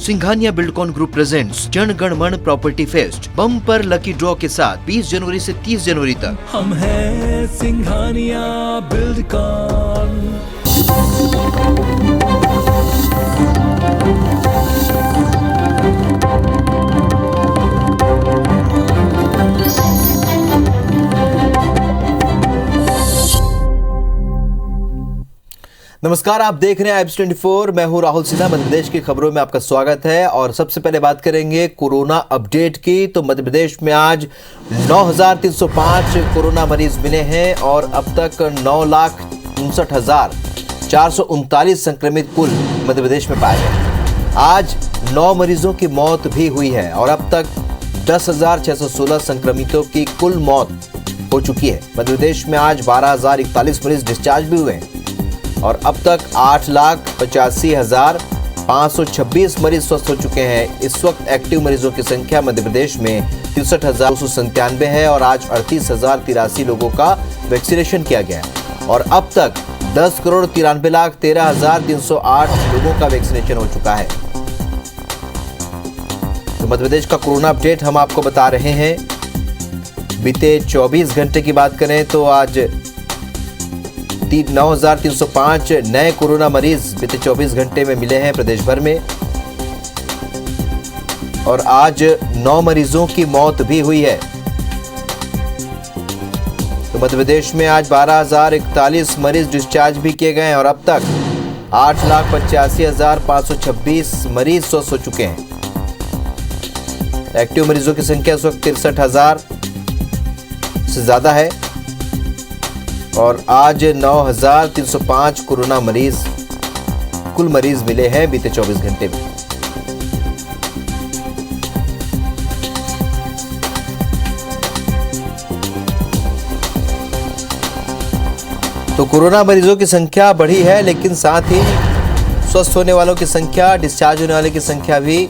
Singhania Buildcon group presents Jana Gana मन property fest bumper lucky draw के साथ 20 जनवरी से 30 जनवरी तक। हम हैं सिंघानिया बिल्डकॉन। नमस्कार, आप देख रहे हैं आइब्स 24। मैं हूं राहुल सिन्हा। मध्य प्रदेश की खबरों में आपका स्वागत है और सबसे पहले बात करेंगे कोरोना अपडेट की। तो मध्य प्रदेश में आज 9,305 कोरोना मरीज मिले हैं और अब तक 9,59,439 संक्रमित कुल मध्य प्रदेश में पाए गए। आज 9 मरीजों की मौत भी हुई है और अब तक 10,616 संक्रमितों की कुल मौत हो चुकी है। मध्य प्रदेश में आज 12,041 मरीज डिस्चार्ज भी हुए हैं और अब तक 8,85,526 मरीज स्वस्थ हो चुके हैं। इस वक्त एक्टिव मरीजों की संख्या मध्य प्रदेश में 63,297 है और आज 38,083 लोगों का वैक्सीनेशन किया गया है और अब तक 10,93,13,308 लोगों का वैक्सीनेशन हो चुका है। तो मध्य प्रदेश का कोरोना अपडेट हम आपको बता रहे हैं। बीते 24 घंटे की बात करें तो आज 9,305 नए कोरोना मरीज बीते 24 घंटे में मिले हैं प्रदेश भर में और आज 9 मरीजों की मौत भी हुई है। तो मध्य प्रदेश में आज 12,041 मरीज डिस्चार्ज भी किए गए हैं और अब तक 8,85,526 मरीज स्वस्थ हो चुके हैं। एक्टिव मरीजों की संख्या इस वक्त 63,000 से ज्यादा है और आज 9,305 कोरोना मरीज कुल मरीज मिले हैं बीते 24 घंटे में। तो कोरोना मरीजों की संख्या बढ़ी है लेकिन साथ ही स्वस्थ होने वालों की संख्या, डिस्चार्ज होने वाले की संख्या भी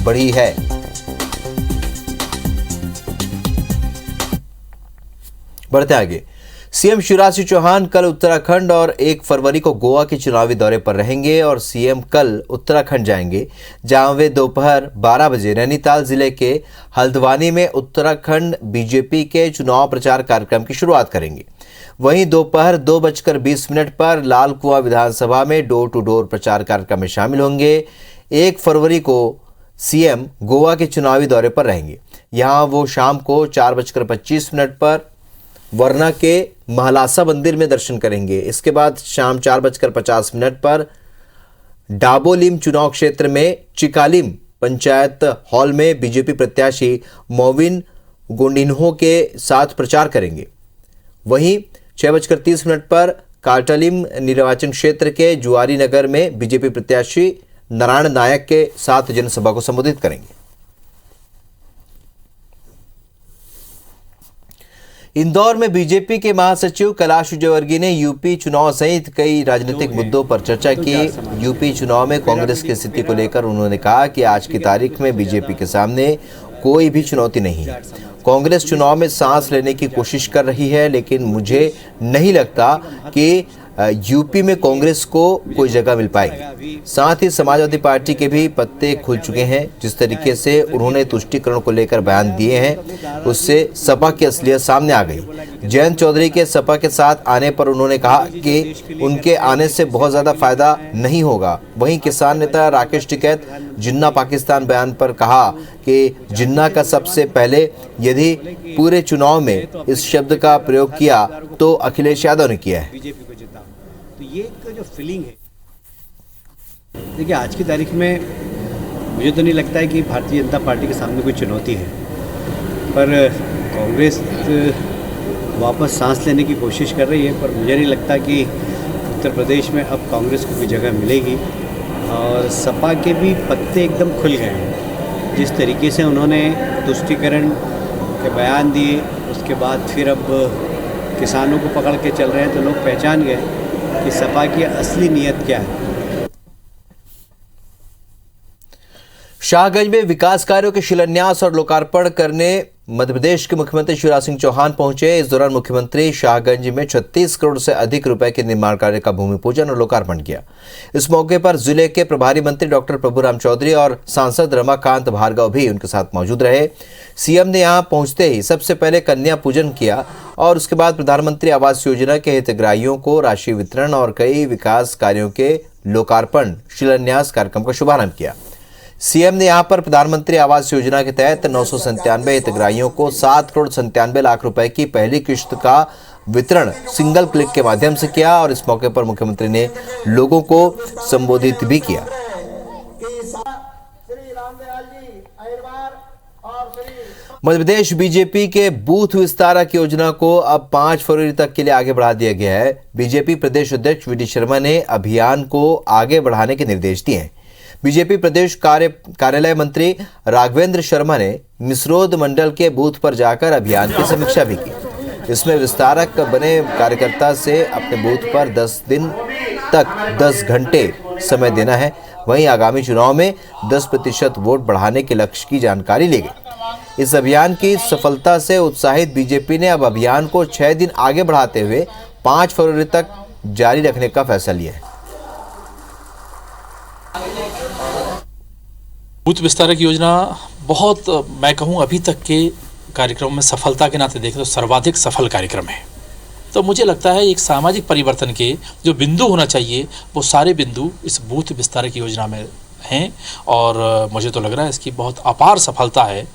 बढ़ी है। बढ़ते आगे। सीएम शिवराज सिंह चौहान कल उत्तराखंड और 1 फरवरी को गोवा के चुनावी दौरे पर रहेंगे और सीएम कल उत्तराखंड जाएंगे जहां वे दोपहर 12 बजे नैनीताल जिले के हल्द्वानी में उत्तराखंड बीजेपी के चुनाव प्रचार कार्यक्रम की शुरुआत करेंगे। वहीं दोपहर 2:20 पर लाल कुआं विधानसभा में डोर टू डोर प्रचार कार्यक्रम में शामिल होंगे। 1 फरवरी को सीएम गोवा के चुनावी दौरे पर रहेंगे। यहां वो शाम को 4:25 पर वरना के महलासा मंदिर में दर्शन करेंगे। इसके बाद शाम 4:50 पर डाबोलिम चुनाव क्षेत्र में चिकालिम पंचायत हॉल में बीजेपी प्रत्याशी मोविन गोंडिन्हो के साथ प्रचार करेंगे। वहीं 6:30 पर काल्टालिम निर्वाचन क्षेत्र के जुआरी नगर में बीजेपी प्रत्याशी नारायण नायक के साथ जनसभा को संबोधित करेंगे। इंदौर में बीजेपी के महासचिव कैलाश विजयवर्गीय ने यूपी चुनाव सहित कई राजनीतिक मुद्दों पर चर्चा की। यूपी चुनाव में कांग्रेस की स्थिति को लेकर उन्होंने कहा कि आज की तारीख में बीजेपी के सामने कोई भी चुनौती नहीं है। कांग्रेस चुनाव में सांस लेने की कोशिश कर रही है लेकिन मुझे नहीं लगता कि यूपी में कांग्रेस को कोई जगह मिल पाएगी। साथ ही समाजवादी पार्टी के भी पत्ते खुल चुके हैं। जिस तरीके से उन्होंने तुष्टीकरण को लेकर बयान दिए हैं उससे सपा की असलियत सामने आ गई। जयंत चौधरी के सपा के साथ आने पर उन्होंने कहा कि उनके आने से बहुत ज़्यादा फायदा नहीं होगा। वहीं किसान नेता राकेश टिकैत जिन्ना पाकिस्तान बयान पर कहा कि जिन्ना का सबसे पहले यदि पूरे चुनाव में इस शब्द का प्रयोग किया तो अखिलेश यादव ने किया है। तो ये एक जो फीलिंग है, देखिए आज की तारीख में मुझे तो नहीं लगता है कि भारतीय जनता पार्टी के सामने कोई चुनौती है, पर कांग्रेस वापस सांस लेने की कोशिश कर रही है। पर मुझे नहीं लगता कि उत्तर प्रदेश में अब कांग्रेस को भी जगह मिलेगी और सपा के भी पत्ते एकदम खुल गए हैं। जिस तरीके से उन्होंने तुष्टीकरण के बयान दिए उसके बाद फिर अब किसानों को पकड़ के चल रहे हैं तो लोग पहचान गए कि सपा की असली नीयत क्या है। शाहगंज में विकास कार्यों के शिलान्यास और लोकार्पण करने मध्य प्रदेश के मुख्यमंत्री शिवराज सिंह चौहान पहुंचे। इस दौरान मुख्यमंत्री शाहगंज में 36 करोड़ से अधिक रुपए के निर्माण कार्य का भूमि पूजन और लोकार्पण किया। इस मौके पर जिले के प्रभारी मंत्री डॉक्टर प्रभुराम चौधरी और सांसद रमाकांत भार्गव भी उनके साथ मौजूद रहे। सीएम ने यहां पहुंचते ही सबसे पहले कन्या पूजन किया और उसके बाद प्रधानमंत्री आवास योजना के हितग्राहियों को राशि वितरण और कई विकास कार्यों के लोकार्पण शिलान्यास कार्यक्रम का शुभारंभ किया। सीएम ने यहां पर प्रधानमंत्री आवास योजना के तहत 997 हितग्राहियों को 7 करोड़ 97 लाख रुपए की पहली किश्त का वितरण सिंगल क्लिक के माध्यम से किया और इस मौके पर मुख्यमंत्री ने लोगों को संबोधित भी किया। मध्य प्रदेश बीजेपी के बूथ विस्तारक योजना को अब 5 फरवरी तक के लिए आगे बढ़ा दिया गया है। बीजेपी प्रदेश अध्यक्ष वी डी शर्मा ने अभियान को आगे बढ़ाने के निर्देश दिए हैं। बीजेपी प्रदेश कार्यालय मंत्री राघवेंद्र शर्मा ने मिसरोद मंडल के बूथ पर जाकर अभियान की समीक्षा भी की। इसमें विस्तारक बने कार्यकर्ता से अपने बूथ पर 10 दिन तक 10 घंटे समय देना है। वहीं आगामी चुनाव में 10% वोट बढ़ाने के लक्ष्य की जानकारी ली गई। इस अभियान की सफलता से उत्साहित बीजेपी ने अब अभियान को 6 दिन आगे बढ़ाते हुए 5 फरवरी तक जारी रखने का फैसला लिया है। बूथ विस्तारक योजना बहुत, मैं कहूँ, अभी तक के कार्यक्रम में सफलता के नाते देखें तो सर्वाधिक सफल कार्यक्रम है। तो मुझे लगता है एक सामाजिक परिवर्तन के जो बिंदु होना चाहिए वो सारे बिंदु इस बूथ विस्तारक योजना में हैं और मुझे तो लग रहा है इसकी बहुत अपार सफलता है।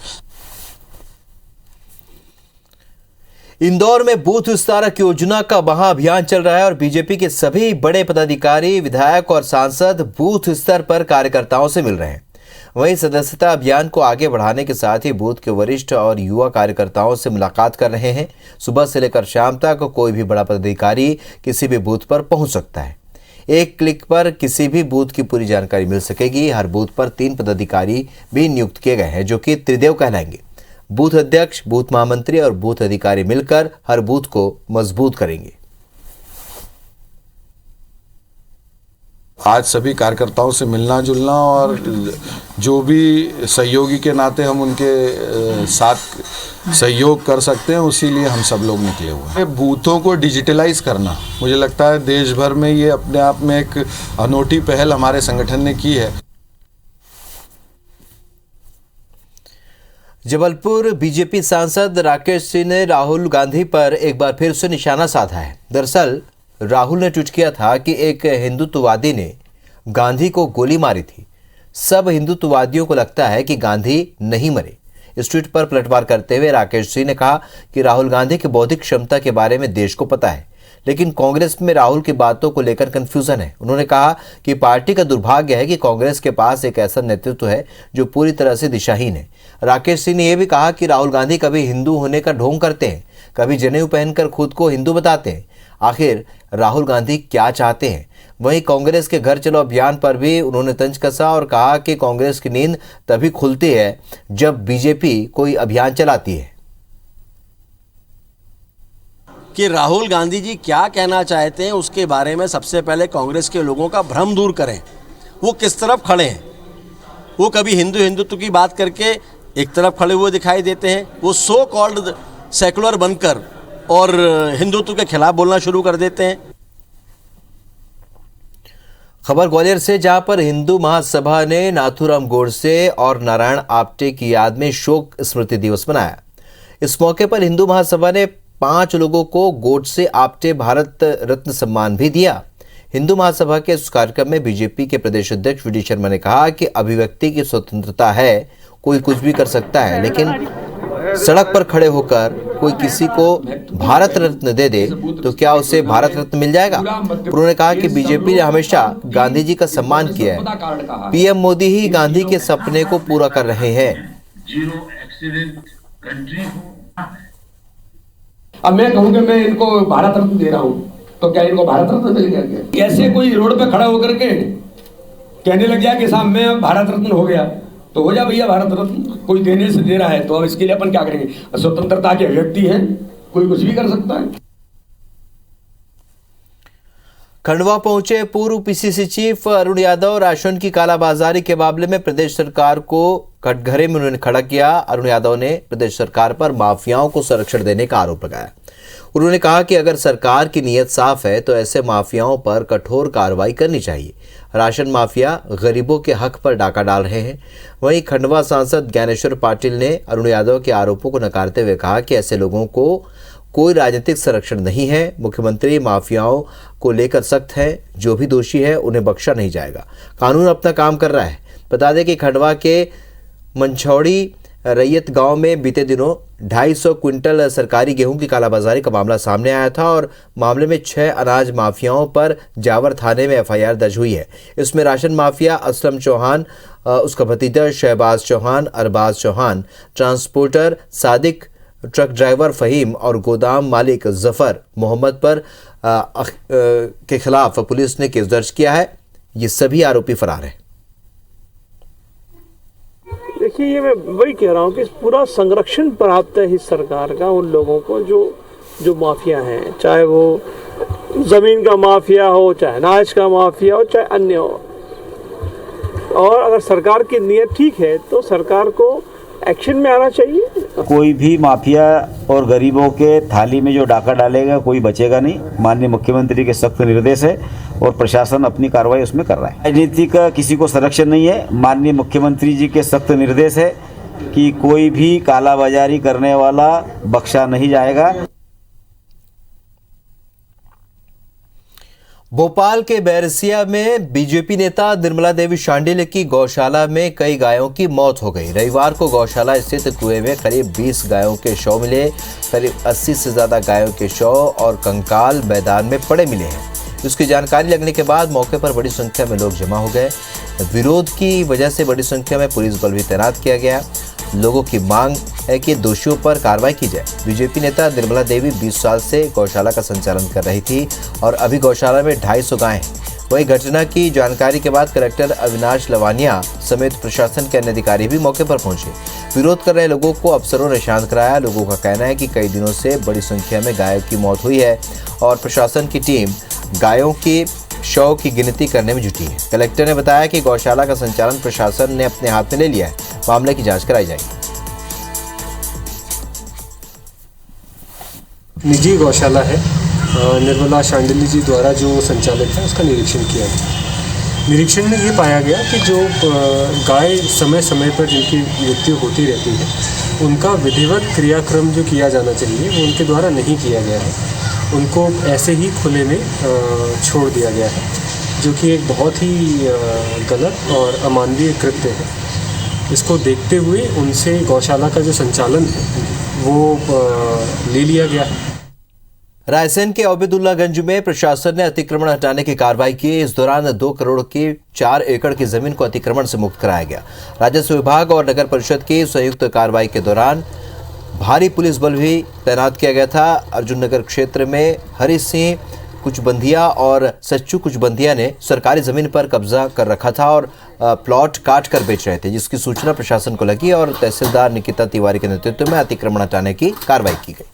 इंदौर में बूथ विस्तारक योजना का महाअभियान चल रहा है और बीजेपी के सभी बड़े पदाधिकारी, विधायक और सांसद बूथ स्तर पर कार्यकर्ताओं से मिल रहे हैं। वहीं सदस्यता अभियान को आगे बढ़ाने के साथ ही बूथ के वरिष्ठ और युवा कार्यकर्ताओं से मुलाकात कर रहे हैं। सुबह से लेकर शाम तक कोई भी बड़ा पदाधिकारी किसी भी बूथ पर पहुंच सकता है। एक क्लिक पर किसी भी बूथ की पूरी जानकारी मिल सकेगी। हर बूथ पर 3 पदाधिकारी भी नियुक्त किए गए हैं जो कि त्रिदेव कहलाएंगे। बूथ अध्यक्ष, बूथ महामंत्री और बूथ अधिकारी मिलकर हर बूथ को मजबूत करेंगे। आज सभी कार्यकर्ताओं से मिलना जुलना और जो भी सहयोगी के नाते हम उनके साथ सहयोग कर सकते हैं, उसी लिए हम सब लोग निकले हुए हैं। बूथों को डिजिटलाइज करना, मुझे लगता है देश भर में ये अपने आप में एक अनोखी पहल हमारे संगठन ने की है। जबलपुर बीजेपी सांसद राकेश सिंह ने राहुल गांधी पर एक बार फिर से निशाना साधा है। दरअसल राहुल ने ट्वीट किया था कि एक हिंदुत्ववादी ने गांधी को गोली मारी थी। सब हिंदुत्ववादियों को लगता है कि गांधी नहीं मरे। इस ट्वीट पर पलटवार करते हुए राकेश सिंह ने कहा कि राहुल गांधी की बौद्धिक क्षमता के बारे में देश को पता है, लेकिन कांग्रेस में राहुल की बातों को लेकर कंफ्यूजन है। उन्होंने कहा कि पार्टी का दुर्भाग्य है कि कांग्रेस के पास एक ऐसा नेतृत्व है जो पूरी तरह से दिशाहीन है। राकेश सिंह ने यह भी कहा कि राहुल गांधी कभी हिंदू होने का ढोंग करते हैं, कभी जनेऊ पहनकर खुद को हिंदू बताते हैं। आखिर राहुल गांधी क्या चाहते हैं? वहीं कांग्रेस के घर चलो अभियान पर भी उन्होंने तंज कसा और कहा कि कांग्रेस की नींद तभी खुलती है जब बीजेपी कोई अभियान चलाती है। कि राहुल गांधी जी क्या कहना चाहते हैं उसके बारे में सबसे पहले कांग्रेस के लोगों का भ्रम दूर करें। वो किस तरफ खड़े हैं? वो कभी हिंदुत्व की बात करके एक तरफ खड़े हुए दिखाई देते हैं, वो सो कॉल्ड सेकुलर बनकर और हिंदुत्व के खिलाफ बोलना शुरू कर देते हैं। खबर ग्वालियर से, जहां पर हिंदू महासभा ने नाथूराम गोडसे और नारायण आप्टे की याद में शोक स्मृति दिवस मनाया। इस मौके पर हिंदू महासभा ने 5 लोगों को गोडसे आप्टे भारत रत्न सम्मान भी दिया। हिंदू महासभा के इस कार्यक्रम में बीजेपी के प्रदेश अध्यक्ष वी डी शर्मा ने कहा कि अभिव्यक्ति की स्वतंत्रता है, कोई कुछ भी कर सकता है, लेकिन सड़क पर खड़े होकर कोई किसी को भारत रत्न दे दे तो क्या उसे भारत रत्न मिल जाएगा? उन्होंने कहा कि बीजेपी ने हमेशा गांधी जी का सम्मान किया है। पीएम मोदी ही गांधी के सपने को पूरा कर रहे हैं। अब मैं कहूँ कि मैं इनको भारत रत्न दे रहा हूँ तो क्या इनको भारत रत्न मिल गया? कैसे कोई रोड पे खड़ा होकर के कहने लग गया कि साहब मैं भारत रत्न हो गया, तो हो जा भैया भारत रत्न, कोई देने से दे रहा है तो अब इसके लिए अपन क्या करेंगे? स्वतंत्रता की अभिव्यक्ति है, कोई कुछ भी कर सकता है। खंडवा पहुंचे पूर्व PCC chief Arun Yadav ration की कालाबाजारी के मामले में प्रदेश सरकार को कटघरे में उन्होंने खड़ा किया। अरुण यादव ने प्रदेश सरकार पर माफियाओं को संरक्षण देने का आरोप लगाया। उन्होंने कहा कि अगर सरकार की नीयत साफ है तो ऐसे माफियाओं पर कठोर कार्रवाई करनी चाहिए। राशन माफिया गरीबों के हक पर डाका डाल रहे हैं। वहीं खंडवा सांसद ज्ञानेश्वर पाटिल ने अरुण यादव के आरोपों को नकारते हुए कहा कि ऐसे लोगों को कोई राजनीतिक संरक्षण नहीं है। मुख्यमंत्री माफियाओं को लेकर सख्त है, जो भी दोषी है उन्हें बख्शा नहीं जाएगा। कानून अपना काम कर रहा है। बता दें कि खंडवा के मंछौड़ी रैयत गांव में बीते दिनों 250 क्विंटल सरकारी गेहूं की कालाबाजारी का मामला सामने आया था और मामले में 6 अनाज माफियाओं पर जावर थाने में एफआईआर दर्ज हुई है। इसमें राशन माफिया असलम चौहान, उसका भतीजा Shahbaz Chauhan, Arbaz Chauhan, transporter Sadiq, truck driver Fahim और गोदाम मालिक जफर मोहम्मद पर के खिलाफ पुलिस ने केस दर्ज किया है। ये सभी आरोपी फरार हैं। देखिए, ये मैं वही कह रहा हूँ कि पूरा संरक्षण प्राप्त है इस सरकार का उन लोगों को जो माफिया हैं, चाहे वो ज़मीन का माफिया हो, चाहे अनाज का माफिया हो, चाहे अन्य हो। और अगर सरकार की नीयत ठीक है तो सरकार को एक्शन में आना चाहिए। कोई भी माफिया और गरीबों के थाली में जो डाका डालेगा कोई बचेगा नहीं। माननीय मुख्यमंत्री के सख्त निर्देश है और प्रशासन अपनी कार्रवाई उसमें कर रहा है। राजनीतिक किसी को संरक्षण नहीं है। माननीय मुख्यमंत्री जी के सख्त निर्देश है कि कोई भी कालाबाजारी करने वाला बख्शा नहीं जाएगा। भोपाल के बैरसिया में बीजेपी नेता निर्मला देवी शांडिल्य की गौशाला में कई गायों की मौत हो गई। रविवार को गौशाला स्थित कुएं में करीब 20 गायों के शव मिले। करीब 80 से ज्यादा गायों के शव और कंकाल मैदान में पड़े मिले हैं। इसकी जानकारी लगने के बाद मौके पर बड़ी संख्या में लोग जमा हो गए। विरोध की वजह से बड़ी संख्या में पुलिस बल भी तैनात किया गया। लोगों की मांग है कि दोषियों पर कार्रवाई की जाए। बीजेपी नेता निर्मला देवी 20 साल से गौशाला का संचालन कर रही थी और अभी गौशाला में 250 गायें हैं। वहीं घटना की जानकारी के बाद कलेक्टर अविनाश लवानिया समेत प्रशासन के अन्य अधिकारी भी मौके पर पहुंचे। विरोध कर रहे लोगों को अफसरों ने शांत कराया। लोगों का कहना है कि कई दिनों से बड़ी संख्या में गायों की मौत हुई है और प्रशासन की टीम गायों की शव की गिनती करने में जुटी है। कलेक्टर ने बताया कि गौशाला का संचालन प्रशासन ने अपने हाथ में ले लिया है। मामले की जांच कराई जाएगी। निजी गौशाला है, निर्मला शांडिल्य जी द्वारा जो संचालित है, उसका निरीक्षण किया गया। निरीक्षण में ये पाया गया कि जो गाय समय समय पर जिनकी मृत्यु होती रहती है, उनका विधिवत क्रियाक्रम जो किया जाना चाहिए वो उनके द्वारा नहीं किया गया है। उनको ऐसे ही खुले में छोड़ दिया गया है, जो कि एक बहुत ही गलत और अमानवीय कृत्य है। इसको देखते हुए उनसे गौशाला का जो संचालन है वो ले लिया गया है। रायसेन के ओबेदुल्लागंज में प्रशासन ने अतिक्रमण हटाने की कार्रवाई की। इस दौरान 2 करोड़ की 4 एकड़ की जमीन को अतिक्रमण से मुक्त कराया गया। राजस्व विभाग और नगर परिषद की संयुक्त कार्रवाई के दौरान भारी पुलिस बल भी तैनात किया गया था। अर्जुन नगर क्षेत्र में हरि सिंह कुचबंधिया और सच्चू कुचबंधिया ने सरकारी जमीन पर कब्जा कर रखा था और प्लॉट काट कर बेच रहे थे, जिसकी सूचना प्रशासन को लगी और तहसीलदार निकिता तिवारी के नेतृत्व में अतिक्रमण हटाने की कार्रवाई की गई।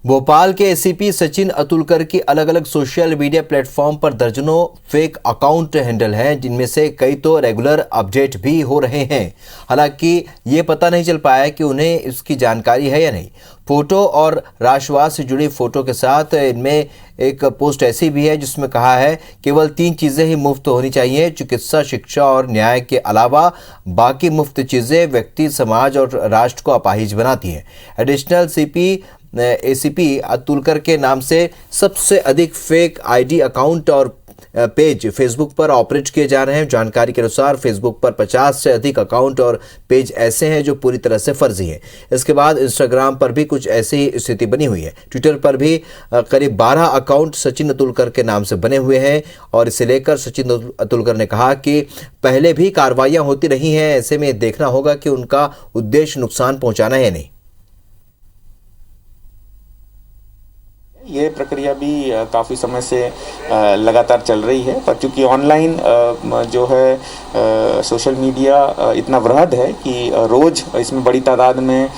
भोपाल के एसीपी सचिन अतुलकर की अलग अलग सोशल मीडिया प्लेटफॉर्म पर दर्जनों फेक अकाउंट हैंडल हैं, जिनमें से कई तो रेगुलर अपडेट भी हो रहे हैं। हालांकि ये पता नहीं चल पाया कि उन्हें इसकी जानकारी है या नहीं। फोटो और राष्ट्रवाद से जुड़ी फोटो के साथ इनमें एक पोस्ट ऐसी भी है जिसमें कहा है केवल 3 चीजें ही मुफ्त होनी चाहिए, चिकित्सा, शिक्षा और न्याय के अलावा बाकी मुफ्त चीजें व्यक्ति, समाज और राष्ट्र को अपाहिज बनाती हैं। एडिशनल एसीपी अतुलकर के नाम से सबसे अधिक फेक आईडी अकाउंट और पेज फेसबुक पर ऑपरेट किए जा रहे हैं। जानकारी के अनुसार फेसबुक पर 50 से अधिक अकाउंट और पेज ऐसे हैं जो पूरी तरह से फर्जी हैं। इसके बाद इंस्टाग्राम पर भी कुछ ऐसी ही स्थिति बनी हुई है। ट्विटर पर भी करीब 12 अकाउंट सचिन अतुलकर के नाम से बने हुए हैं और इसे लेकर सचिन अतुलकर ने कहा कि पहले भी कार्रवाइयां होती रही हैं, ऐसे में देखना होगा कि उनका उद्देश्य नुकसान पहुंचाना है नहीं। ये प्रक्रिया भी काफ़ी समय से लगातार चल रही है, पर चूँकि ऑनलाइन जो है सोशल मीडिया इतना वृहद है कि रोज़ इसमें बड़ी तादाद में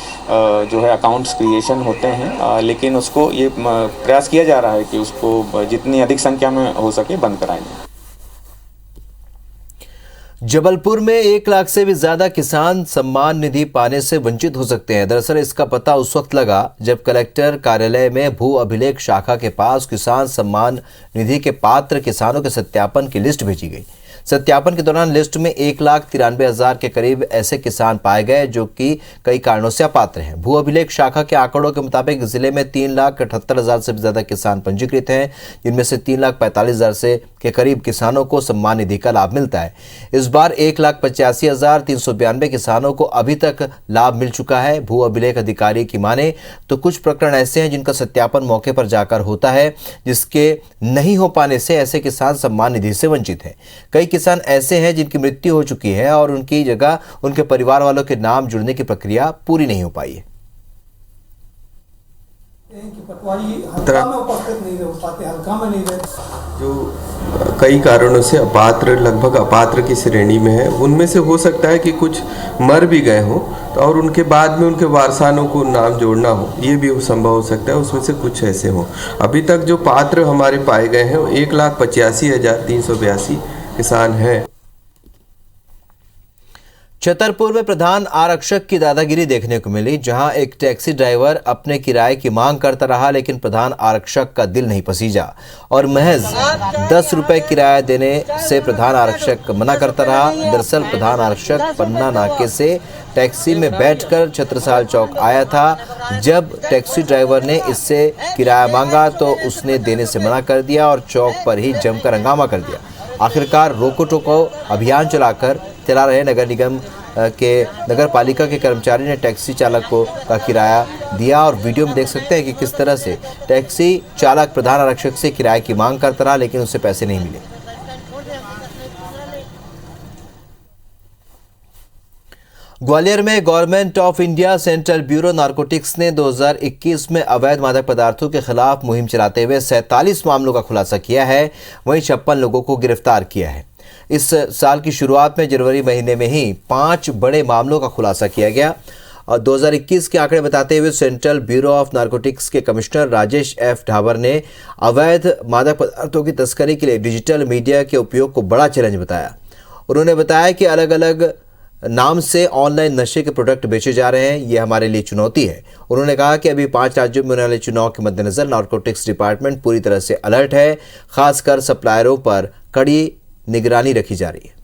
जो है अकाउंट्स क्रिएशन होते हैं, लेकिन उसको ये प्रयास किया जा रहा है कि उसको जितनी अधिक संख्या में हो सके बंद कराएंगे। जबलपुर में 1 लाख से भी ज्यादा किसान सम्मान निधि पाने से वंचित हो सकते हैं। दरअसल इसका पता उस वक्त लगा जब कलेक्टर कार्यालय में भू अभिलेख शाखा के पास किसान सम्मान निधि के पात्र किसानों के सत्यापन की लिस्ट भेजी गई। सत्यापन के दौरान लिस्ट में 1,93,000 के करीब ऐसे किसान पाए गए जो कि कई कारणों से अपात्र हैं। भू अभिलेख शाखा के आंकड़ों के मुताबिक जिले में 3,78,000 से भी ज्यादा किसान पंजीकृत हैं, जिनमें से 3,45,000 से के करीब किसानों को सम्मान निधि का लाभ मिलता है। इस बार 1,85,392 किसानों को अभी तक लाभ मिल चुका है। भू अभिलेख अधिकारी की माने तो कुछ प्रकरण ऐसे हैं जिनका सत्यापन मौके पर जाकर होता है, जिसके नहीं हो पाने से ऐसे किसान सम्मान निधि से वंचित हैं। कई किसान ऐसे हैं जिनकी मृत्यु हो चुकी है और उनकी जगह उनके परिवार वालों के नाम जुड़ने की प्रक्रिया पूरी नहीं हो पाई है। जो कई कारणों से अपात्र, लगभग अपात्र की श्रेणी में है, उनमें से हो सकता है कि कुछ मर भी गए हों तो और उनके बाद में उनके वारसानों को नाम जोड़ना हो, ये भी संभव हो सकता है। उसमें से कुछ ऐसे हों। अभी तक जो पात्र हमारे पाए गए हैं वो 1,85,382 किसान हैं। छतरपुर में प्रधान आरक्षक की दादागिरी देखने को मिली, जहां एक टैक्सी ड्राइवर अपने किराए की मांग करता रहा, लेकिन प्रधान आरक्षक का दिल नहीं पसीजा और महज 10 रुपए किराया देने से प्रधान आरक्षक मना करता रहा। दरअसल प्रधान आरक्षक पन्ना नाके से टैक्सी में बैठकर छत्रसाल चौक आया था। जब टैक्सी ड्राइवर ने इससे किराया मांगा तो उसने देने से मना कर दिया और चौक पर ही जमकर हंगामा कर दिया। आखिरकार रोको टोको अभियान चला रहे नगर निगम के नगर पालिका के कर्मचारी ने टैक्सी चालक को का किराया दिया और वीडियो में देख सकते हैं कि किस तरह से टैक्सी चालक प्रधान आरक्षक से किराए की मांग करता रहा, लेकिन उसे पैसे नहीं मिले। ग्वालियर में government of India central bureau narcotics ने 2021 में अवैध मादक पदार्थों के खिलाफ मुहिम चलाते हुए 47 मामलों का खुलासा किया है। वहीं 56 लोगों को गिरफ्तार किया है। इस साल की शुरुआत में जनवरी महीने में ही 5 बड़े मामलों का खुलासा किया गया। और 2021 के आंकड़े बताते हुए सेंट्रल ब्यूरो ऑफ नारकोटिक्स के कमिश्नर राजेश एफ ढाबर ने अवैध मादक पदार्थों की तस्करी के लिए डिजिटल मीडिया के उपयोग को बड़ा चैलेंज बताया। उन्होंने बताया कि अलग अलग नाम से ऑनलाइन नशे के प्रोडक्ट बेचे जा रहे हैं, ये हमारे लिए चुनौती है। उन्होंने कहा कि अभी 5 राज्यों में होने वाले चुनाव के मद्देनजर नारकोटिक्स डिपार्टमेंट पूरी तरह से अलर्ट है, खासकर सप्लायरों पर कड़ी निगरानी रखी जा रही है।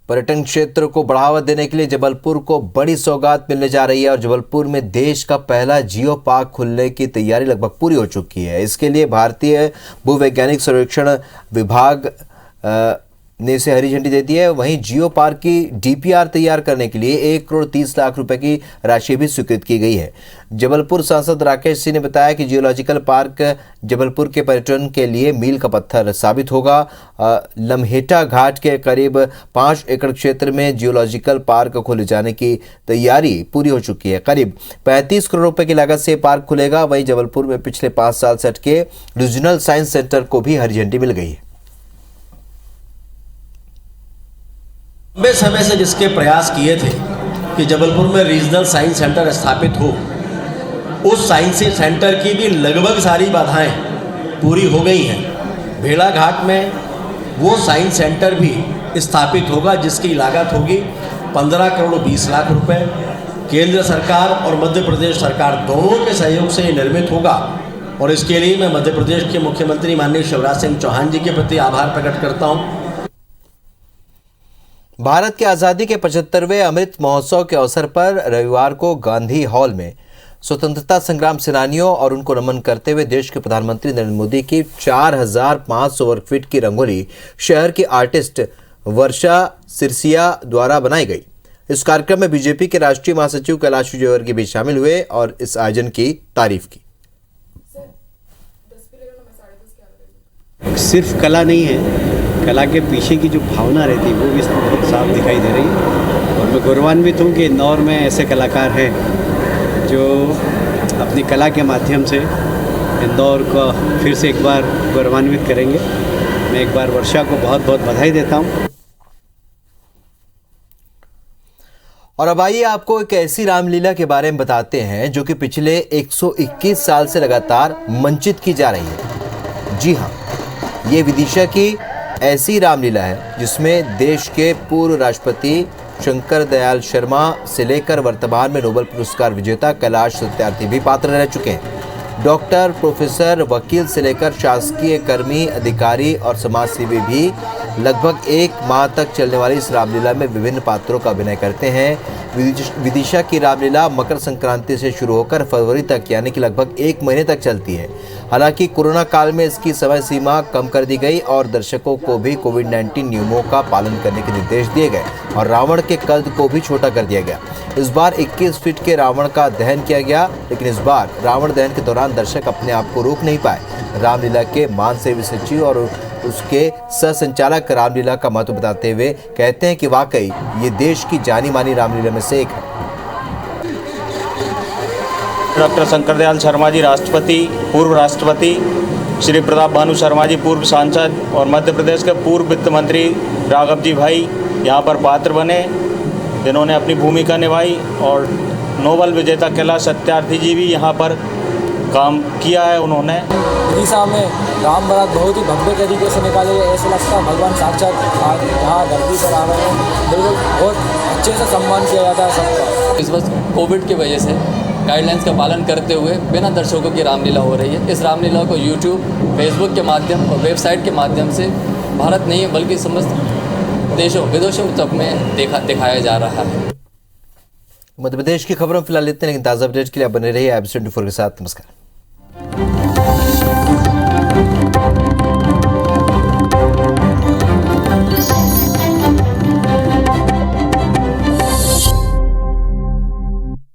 पर्यटन क्षेत्र को बढ़ावा देने के लिए जबलपुर को बड़ी सौगात मिलने जा रही है और जबलपुर में देश का पहला जियो पार्क खुलने की तैयारी लगभग पूरी हो चुकी है। इसके लिए भारतीय भूवैज्ञानिक सर्वेक्षण विभाग ने इसे हरी झंडी दे दी है। वहीं जियो पार्क की डीपीआर तैयार करने के लिए 1,30,00,000 रुपए की राशि भी स्वीकृत की गई है। जबलपुर सांसद राकेश सिंह ने बताया कि जियोलॉजिकल पार्क जबलपुर के पर्यटन के लिए मील का पत्थर साबित होगा। लम्हेटा घाट के करीब 5 एकड़ क्षेत्र में जियोलॉजिकल पार्क खोले जाने की तैयारी पूरी हो चुकी है। करीब 35 करोड़ रुपए की लागत से पार्क खुलेगा। वहीं जबलपुर में पिछले 5 साल से अटके रीजनल साइंस सेंटर को भी हरी झंडी मिल गई है। लंबे समय से जिसके प्रयास किए थे कि जबलपुर में रीजनल साइंस सेंटर स्थापित हो, उस साइंस सेंटर की भी लगभग सारी बाधाएं पूरी हो गई हैं। भेड़ा घाट में वो साइंस सेंटर भी स्थापित होगा जिसकी लागत होगी 15 करोड़ 20 लाख रुपए। केंद्र सरकार और मध्य प्रदेश सरकार दोनों के सहयोग से ये निर्मित होगा और इसके लिए मैं मध्य प्रदेश के मुख्यमंत्री माननीय शिवराज सिंह चौहान जी के प्रति आभार प्रकट करता हूँ। भारत की आज़ादी के 75वें अमृत महोत्सव के अवसर पर रविवार को गांधी हॉल में स्वतंत्रता संग्राम सेनानियों और उनको नमन करते हुए देश के प्रधानमंत्री नरेंद्र मोदी की 4,500 वर्ग फीट की रंगोली शहर की आर्टिस्ट वर्षा सिरसिया द्वारा बनाई गई। इस कार्यक्रम में बीजेपी के राष्ट्रीय महासचिव कैलाश विजयवर्गीय भी शामिल हुए और इस आयोजन की तारीफ की। सिर्फ कला नहीं है, कला के पीछे की जो भावना रहती है वो भी बहुत साफ दिखाई दे रही है और मैं गौरवान्वित हूँ कि इंदौर में ऐसे कलाकार हैं जो अपनी कला के माध्यम से इंदौर को फिर से एक बार गौरवान्वित करेंगे। मैं एक बार वर्षा को बहुत बहुत बधाई देता हूँ। और अब आइए आपको एक ऐसी रामलीला के बारे में बताते हैं जो कि पिछले 121 साल से लगातार मंचित की जा रही है। जी हाँ, ये विदिशा की ऐसी रामलीला है जिसमें देश के पूर्व राष्ट्रपति शंकर दयाल शर्मा से लेकर वर्तमान में नोबेल पुरस्कार विजेता कैलाश सत्यार्थी भी पात्र रह चुके हैं। डॉक्टर, प्रोफेसर, वकील से लेकर शासकीय कर्मी, अधिकारी और समाजसेवी भी लगभग एक माह तक चलने वाली इस रामलीला में विभिन्न पात्रों का अभिनय करते हैं। विदिशा की रामलीला मकर संक्रांति से शुरू होकर फरवरी तक यानी कि लगभग 1 महीने तक चलती है। हालांकि कोरोना काल में इसकी समय सीमा कम कर दी गई और दर्शकों को भी कोविड-19 नियमों का पालन करने के निर्देश दिए गए और रावण के कद को भी छोटा कर दिया गया। इस बार 21 फीट के रावण का दहन किया गया, लेकिन इस बार रावण दहन के दौरान दर्शक अपने आप को रोक नहीं पाए। रामलीला के मानसेवी सचिव और उसके सह-संचालक रामलीला का महत्व बताते हुए कहते हैं कि वाकई ये देश की जानी मानी रामलीला में से एक है। डॉक्टर शंकर दयाल शर्मा जी राष्ट्रपति, पूर्व राष्ट्रपति, श्री प्रताप भानु शर्मा जी पूर्व सांसद और मध्य प्रदेश के पूर्व वित्त मंत्री राघव जी भाई यहाँ पर पात्र बने, जिन्होंने अपनी भूमिका निभाई, और नोबेल विजेता कैलाश सत्यार्थी जी भी यहाँ पर काम किया है उन्होंने। विदिशा में राम बारात बहुत ही भव्य तरीके से निकाले गए, ऐसा लगता है भगवान साक्षात यहाँ धरती पर आ रहे हैं। बिल्कुल बहुत अच्छे से सम्मान किया जाता है सबका। इस वर्ष कोविड की वजह से गाइडलाइंस का पालन करते हुए बिना दर्शकों की रामलीला हो रही है। इस रामलीला को यूट्यूब, फेसबुक के माध्यम और वेबसाइट के माध्यम से भारत नहीं है बल्कि समस्त देशों विदेशों तक में दिखाया जा रहा है। मध्य प्रदेश की खबरों फिलहाल इतने, लेकिन ताज़ा अपडेट के लिए बने रहिए एबीसी 24 के साथ। नमस्कार।